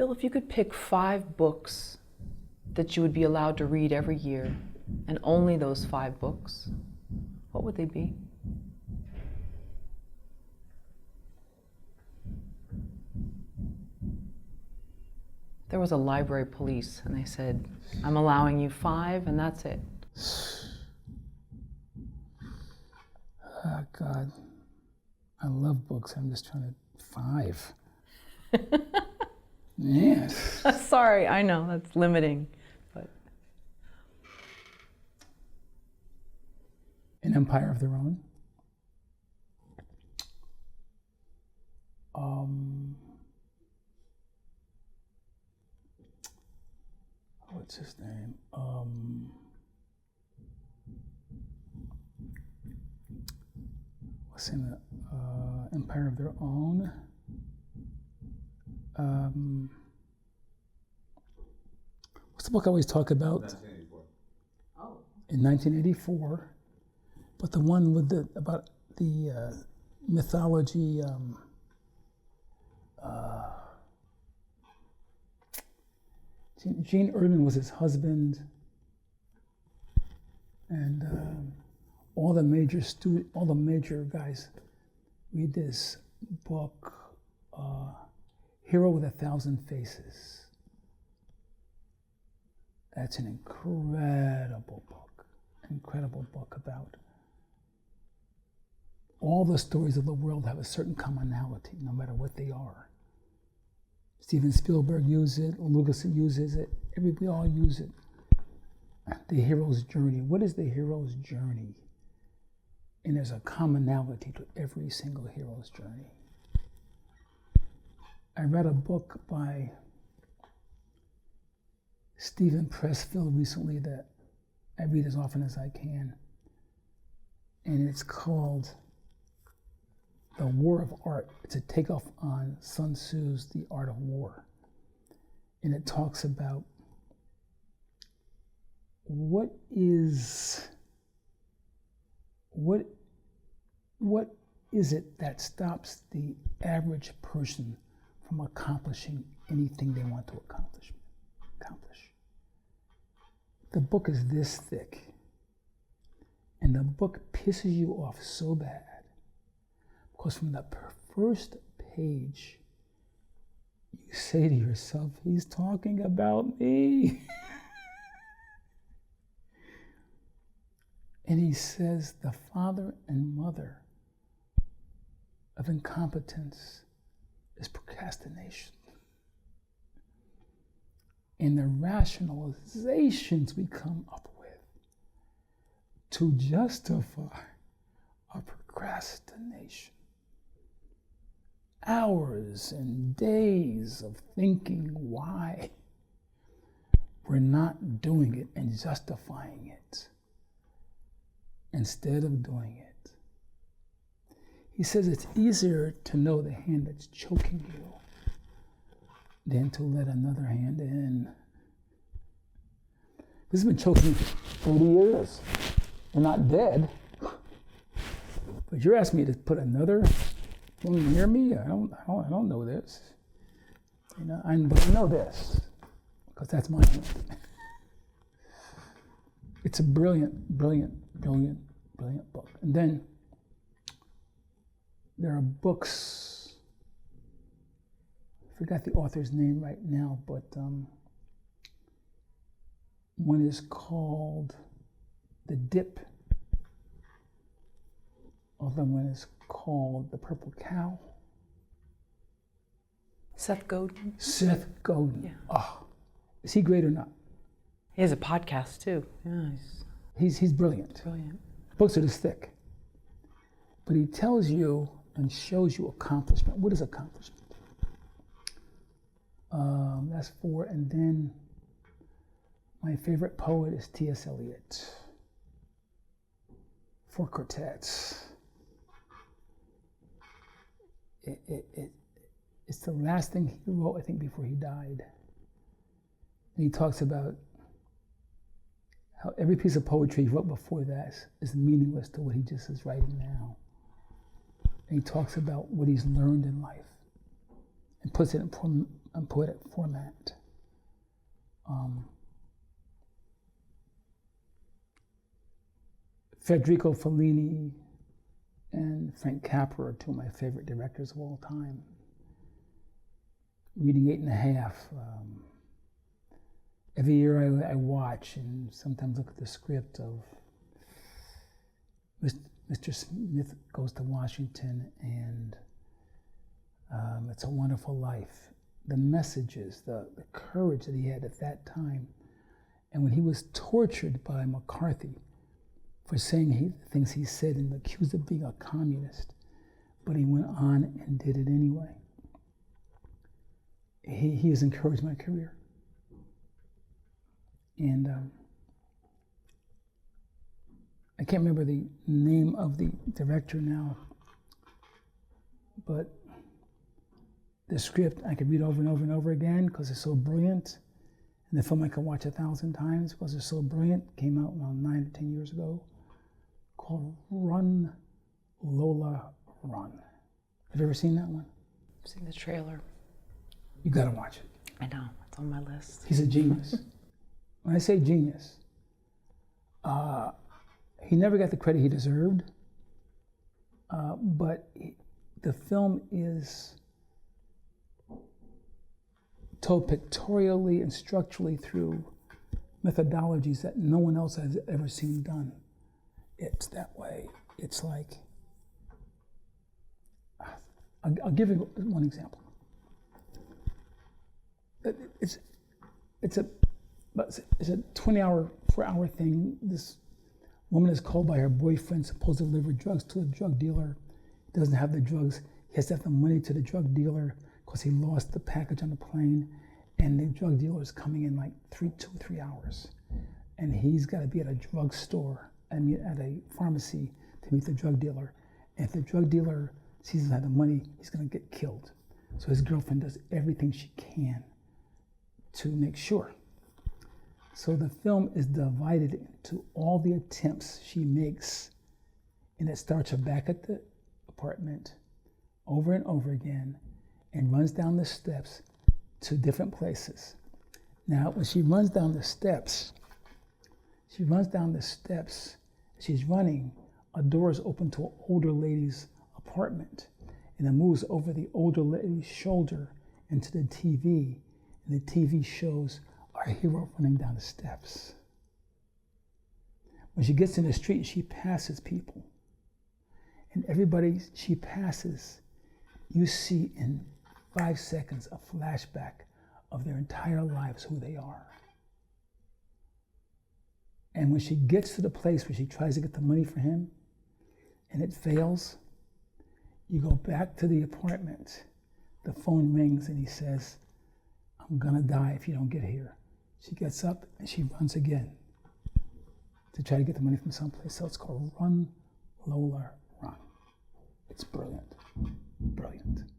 Bill, if you could pick 5 books that you would be allowed to read every year, and only those 5 books, what would they be? There was a library police, and they said, I'm allowing you 5, and that's it. Oh, God. I love books. I'm just trying to... 5. Yes. Sorry, I know, that's limiting. But An Empire of Their Own. What's his name? What's in the Empire of Their Own? What's the book I always talk about? 1984. oh, In 1984, but the one with about the mythology. Gene Erdman was his husband, and all the major guys read this book, Hero with 1,000 Faces. That's an incredible book about all the stories of the world have a certain commonality, no matter what they are. Steven Spielberg uses it, Lucas uses it, we all use it. The hero's journey. What is the hero's journey? And there's a commonality to every single hero's journey. I read a book by Stephen Pressfield recently that I read as often as I can. And it's called The War of Art. It's a takeoff on Sun Tzu's The Art of War. And it talks about what is it that stops the average person from accomplishing anything they want to accomplish. The book is this thick, and the book pisses you off so bad because from the first page, you say to yourself, he's talking about me. And he says the father and mother of incompetence is procrastination. And the rationalizations we come up with to justify our procrastination. Hours and days of thinking why we're not doing it and justifying it instead of doing it. He says it's easier to know the hand that's choking you than to let another hand in. This has been choking me for 30 years. They're not dead. But you're asking me to put another one near me? I don't know this. But I know this, because that's my hand. It's a brilliant book. And then there are books, I forgot the author's name right now, but one is called The Dip. Other one is called The Purple Cow. Seth Godin. Seth Godin. Yeah. Oh, is he great or not? He has a podcast too. Yeah, He's brilliant. brilliant. Books are this thick. But he tells you and shows you accomplishment. What is accomplishment? That's 4. And then my favorite poet is T.S. Eliot. 4 Quartets. It's the last thing he wrote, I think, before he died. And he talks about how every piece of poetry he wrote before that is meaningless to what he just is writing now. And he talks about what he's learned in life and puts it in poetic format. Federico Fellini and Frank Capra are two of my favorite directors of all time. Reading 8½. Every year I watch and sometimes look at the script of Mr. Smith Goes to Washington and It's a Wonderful Life. The messages, the courage that he had at that time. And when he was tortured by McCarthy for saying things he said and accused of being a communist, but he went on and did it anyway. He has encouraged my career. And I can't remember the name of the director now, but the script I could read over and over and over again because it's so brilliant. And the film I could watch 1,000 times because it's so brilliant. Came out around 9 or 10 years ago, called Run, Lola, Run. Have you ever seen that one? I've seen the trailer. You gotta watch it. I know, it's on my list. He's a genius. When I say genius, he never got the credit he deserved, but the film is told pictorially and structurally through methodologies that no one else has ever seen done. It's that way. It's like, I'll give you one example. It's a 24-hour thing. This woman is called by her boyfriend, supposed to deliver drugs to a drug dealer. He doesn't have the drugs. He has to have the money to the drug dealer because he lost the package on the plane. And the drug dealer is coming in like 2 or 3 hours. And he's got to be at a drugstore, at a pharmacy to meet the drug dealer. And if the drug dealer sees he doesn't have the money, he's going to get killed. So his girlfriend does everything she can to make sure. So the film is divided into all the attempts she makes, and it starts her back at the apartment over and over again and runs down the steps to different places. Now, when she runs down the steps, she's running, a door is open to an older lady's apartment, and it moves over the older lady's shoulder into the TV, and the TV shows our hero running down the steps. When she gets in the street, she passes people. And everybody she passes, you see in 5 seconds a flashback of their entire lives, who they are. And when she gets to the place where she tries to get the money for him, and it fails, you go back to the apartment. The phone rings and he says, "I'm gonna die if you don't get here." She gets up and she runs again to try to get the money from someplace. So it's called Run, Lola, Run. It's brilliant, brilliant.